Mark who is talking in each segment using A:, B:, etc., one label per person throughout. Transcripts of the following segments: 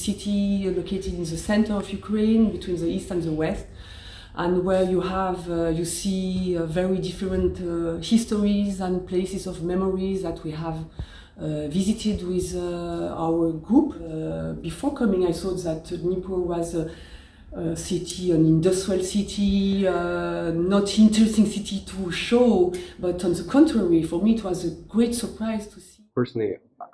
A: city located in the center of Ukraine, between the east and the west, and where you see very different histories and places of memories that we have visited with our group. Before coming, I thought that Dnipro was a city, an industrial city, not interesting city to show, but on the contrary, for me it was a great surprise to see.
B: Personally,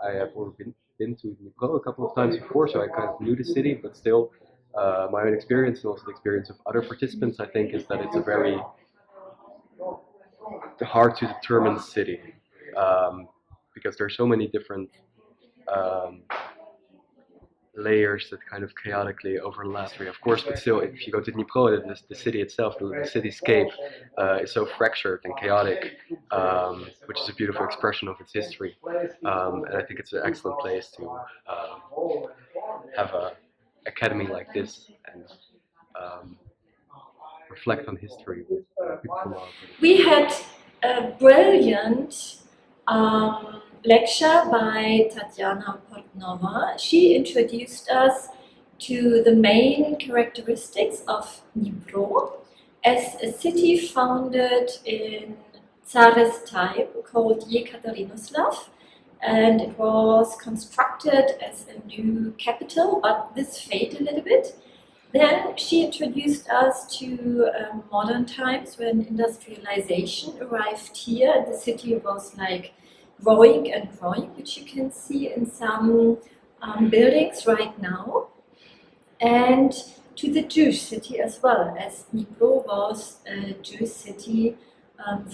B: I have only been to Dnipro a couple of times before, so I kind of knew the city, but still, my own experience and also the experience of other participants, I think, is that it's a very hard to determine city, because there are so many different layers that kind of chaotically overlap. Of course, but still, if you go to Dnipro, the city itself, the cityscape, is so fractured and chaotic, which is a beautiful expression of its history. And I think it's an excellent place to have an academy like this and reflect on history with people from all over.
C: We had a brilliant lecture by Tatiana Portnova. She introduced us to the main characteristics of Dnipro as a city founded in Tsar's time called Yekaterinoslav, and it was constructed as a new capital, but this faded a little bit. Then she introduced us to modern times when industrialization arrived here and the city was like growing and growing, which you can see in some buildings right now. And to the Jewish city as well, as Dnipro was a Jewish city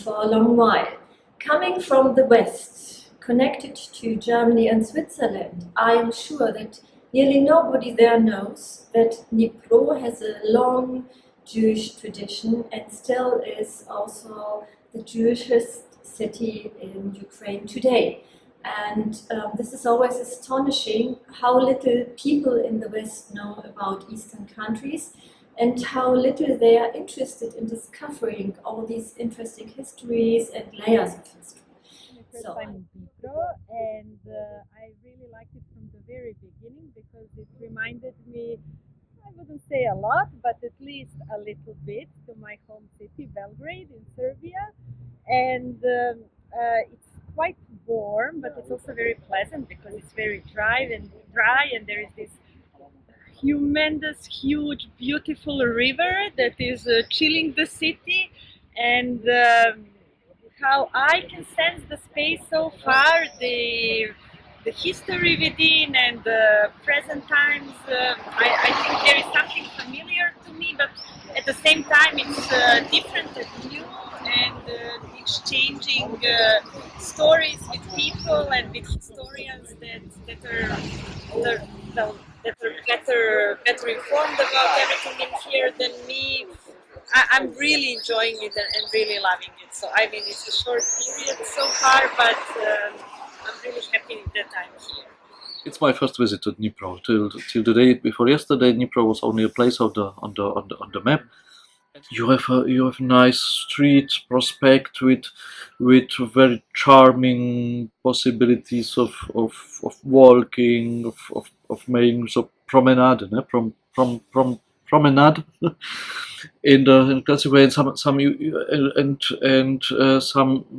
C: for a long while. Coming from the west, connected to Germany and Switzerland, I am sure that nearly nobody there knows that Dnipro has a long Jewish tradition and still is also the Jewishest city in Ukraine today. And this is always astonishing how little people in the West know about Eastern countries and how little they are interested in discovering all these interesting histories and layers of history.
D: First time in Dnipro, and I really liked it from the very beginning because it reminded me, I wouldn't say a lot, but at least a little bit, to my home city, Belgrade in Serbia. And it's quite warm, but it's also very pleasant because it's very dry, and there is this humongous, huge, beautiful river that is chilling the city, and how I can sense the space so far, the history within and the present times. I think there is something familiar to me, but at the same time it's different and new, and exchanging stories with people and with historians that are better informed about everything in here than me. I'm really enjoying it and really loving it. So I mean, it's a short period so far, but I'm really happy that I'm here.
E: It's my first visit to Dnipro. Till the day before yesterday, Dnipro was only a place on the map. You have a nice street prospect with very charming possibilities of walking, of making so promenade, from promenade in the classic way, and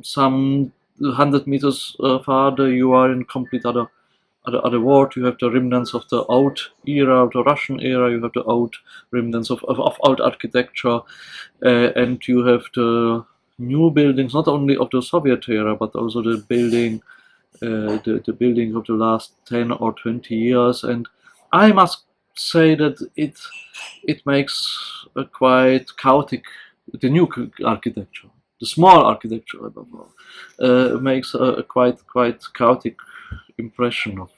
E: some 100 meters farther you are in complete other world. You have the remnants of the old era, the Russian era. You have the old remnants of old architecture, and you have the new buildings, not only of the Soviet era, but also the building of the last 10 or 20 years. And I must say that it makes a quite chaotic, the new architecture, the small architecture above all, makes a quite chaotic impression of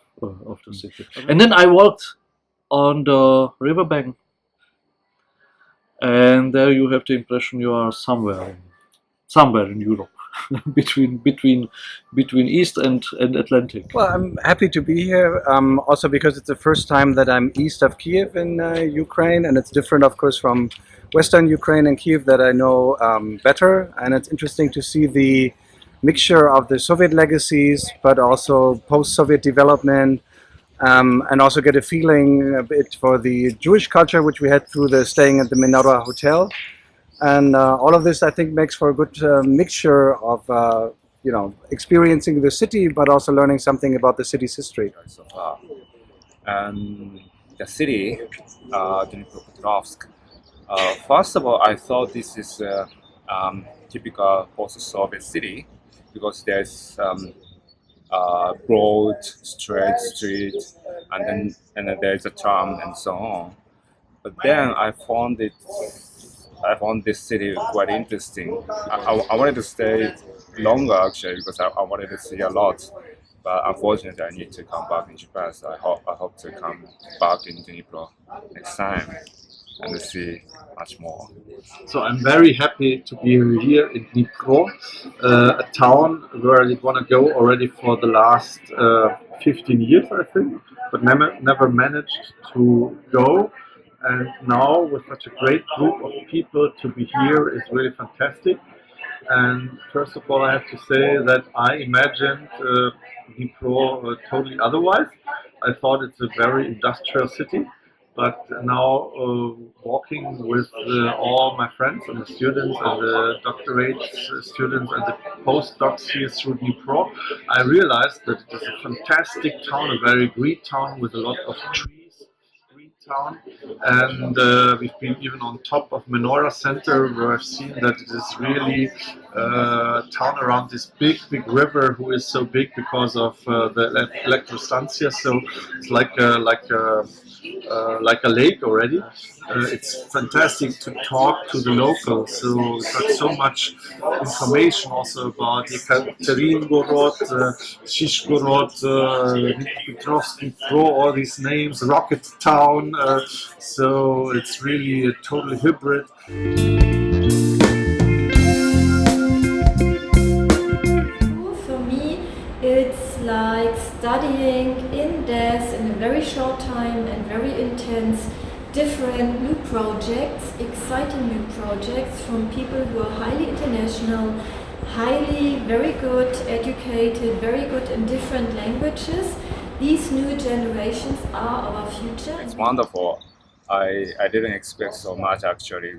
E: the city. And then I walked on the riverbank, and there you have the impression you are somewhere in Europe, between East and Atlantic.
F: Well, I'm happy to be here, also because it's the first time that I'm east of Kiev in Ukraine, and it's different, of course, from Western Ukraine and Kiev that I know better. And it's interesting to see the mixture of the Soviet legacies, but also post-Soviet development, and also get a feeling a bit for the Jewish culture, which we had through the staying at the Menorah Hotel. And all of this, I think, makes for a good mixture of, experiencing the city, but also learning something about the city's history.
G: So far. And the city, Dnipropetrovsk. First of all, I thought this is a typical post-Soviet city because there's broad, straight street, and then there's a tram and so on. But then I found this city quite interesting. I wanted to stay longer actually because I wanted to see a lot. But unfortunately, I need to come back in Japan, so I hope to come back in Dnipro next time and to see much more.
E: So I'm very happy to be here in Dnipro, a town where I want to go already for the last 15 years, I think, but never managed to go. And now with such a great group of people to be here is really fantastic. And first of all, I have to say that I imagined Dnipro totally otherwise. I thought it's a very industrial city, but now walking with all my friends and the students and the doctorate students and the postdocs here through Dnipro, I realized that it is a fantastic town, a very green town with a lot of trees. Town, and we've been even on top of Menorah Center, where I've seen that it is really a town around this big river, who is so big because of the electrostancia. So it's like a lake already. It's fantastic to talk to the locals. So we got so much information also about Ekaterinburg, Shishgorod, Dnipropetrovsk, all these names, Rocket Town. So it's really a totally hybrid.
C: For me, it's like studying in depth in a very short time and very intense different new projects, exciting new projects from people who are highly international, highly very good educated, very good in different languages. These new generations are our future.
G: It's wonderful. I didn't expect so much actually,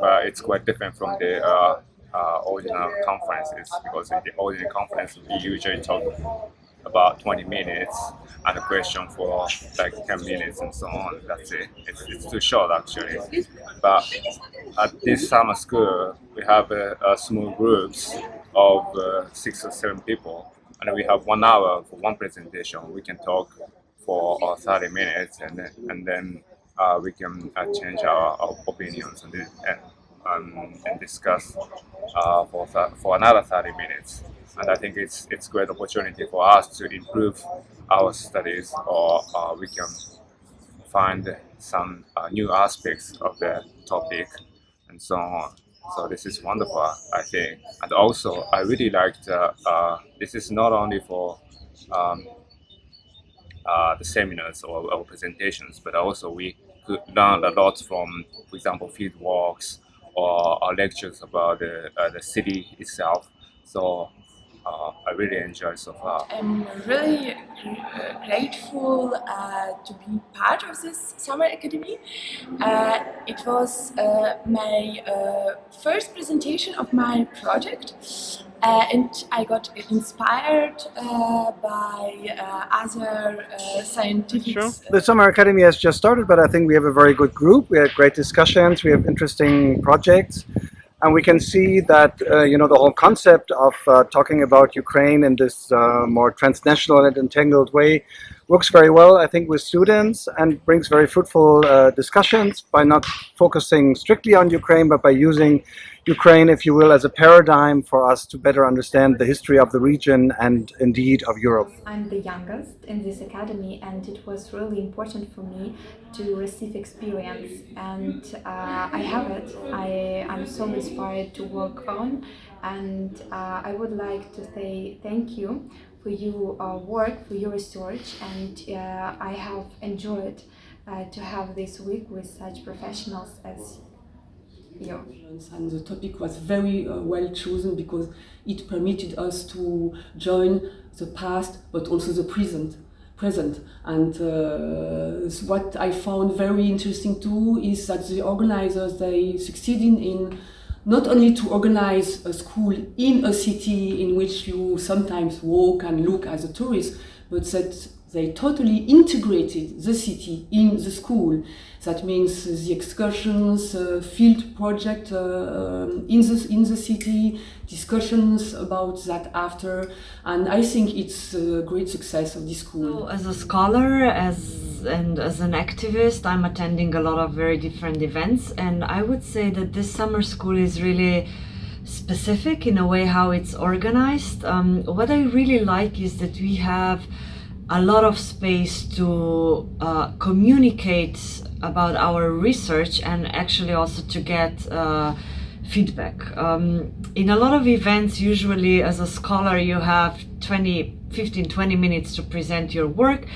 G: but it's quite different from the original conferences because in the original conference we usually talk about 20 minutes and a question for like 10 minutes and so on. That's it. It's too short actually. But at this summer school, we have small groups of 6 or 7 people, and we have 1 hour for one presentation. We can talk for 30 minutes, and then we can change our opinions and discuss for another 30 minutes. And I think it's great opportunity for us to improve our studies, or we can find some new aspects of the topic and so on. So this is wonderful, I think. And also, I really liked this is not only for the seminars or presentations, but also we could learn a lot from, for example, field walks or lectures about the city itself. So I really enjoyed so far.
H: I'm really grateful to be part of this summer academy. It was my first presentation of my project, and I got inspired by other scientific.
F: The Summer Academy has just started, but I think we have a very good group. We had great discussions, we have interesting projects. And we can see that, the whole concept of talking about Ukraine in this more transnational and entangled way works very well, I think, with students, and brings very fruitful discussions by not focusing strictly on Ukraine, but by using Ukraine, if you will, as a paradigm for us to better understand the history of the region and indeed of Europe.
I: I'm the youngest in this academy, and it was really important for me to receive experience, and I have it. I'm so inspired to work on, and I would like to say thank you for your work, for your research, and I have enjoyed to have this week with such professionals as you.
A: And the topic was very well chosen because it permitted us to join the past but also the present. present. And what I found very interesting too is that the organizers, they succeeded in not only to organize a school in a city in which you sometimes walk and look as a tourist, but that they totally integrated the city in the school. That means the excursions, field project in the city, discussions about that after, and I think it's a great success of this school.
J: So as a scholar, and as an activist, I'm attending a lot of very different events, and I would say that this summer school is really specific in a way how it's organized. What I really like is that we have a lot of space to communicate about our research and actually also to get feedback. In a lot of events, usually as a scholar, you have 15-20 minutes to present your work,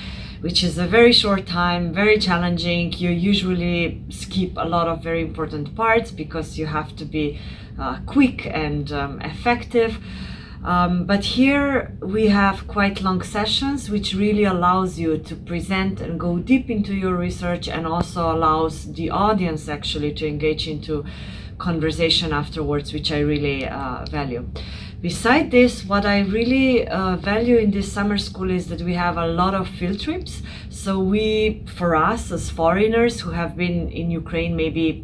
J: which is a very short time, very challenging. You usually skip a lot of very important parts because you have to be quick and effective. But here we have quite long sessions, which really allows you to present and go deep into your research, and also allows the audience actually to engage into conversation afterwards, which I really value. Beside this, what I really value in this summer school is that we have a lot of field trips. So for us as foreigners who have been in Ukraine maybe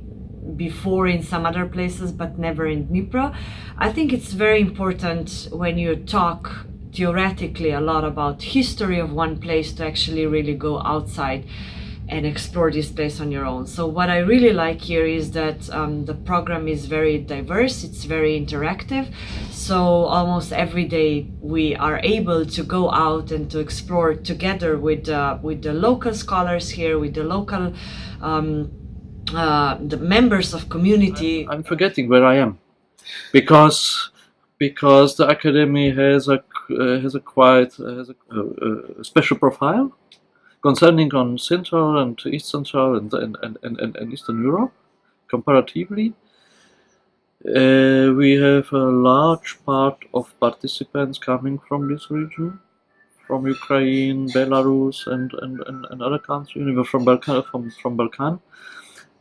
J: before in some other places but never in Dnipro, I think it's very important when you talk theoretically a lot about history of one place to actually really go outside and explore this place on your own. So what I really like here is that the program is very diverse, it's very interactive. So almost every day we are able to go out and to explore together with the local scholars here, with the local the members of community.
E: I'm forgetting where I am, because the academy has a special profile concerning on Central and East Central and Eastern Europe comparatively. We have a large part of participants coming from this region, from Ukraine, Belarus, and other countries, even from Balkan.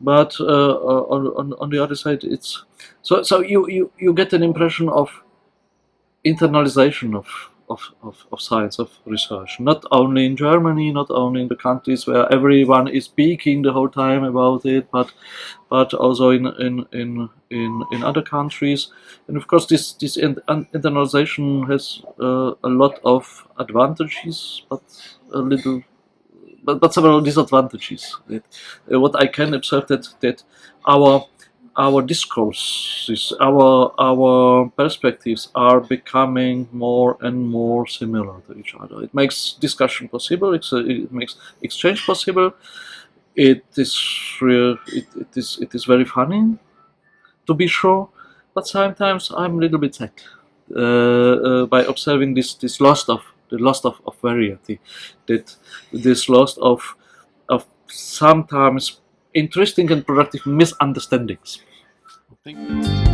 E: But on the other side, it's so you get an impression of internalization of science, of research, not only in Germany, not only in the countries where everyone is speaking the whole time about it, but also in other countries. And of course, this internalization has a lot of advantages, but several disadvantages. What I can observe that our discourses, our perspectives are becoming more and more similar to each other. It makes discussion possible. It makes exchange possible. It is very funny, to be sure, but sometimes I'm a little bit sad by observing this loss of variety, that this loss of sometimes interesting and productive misunderstandings. Thank you.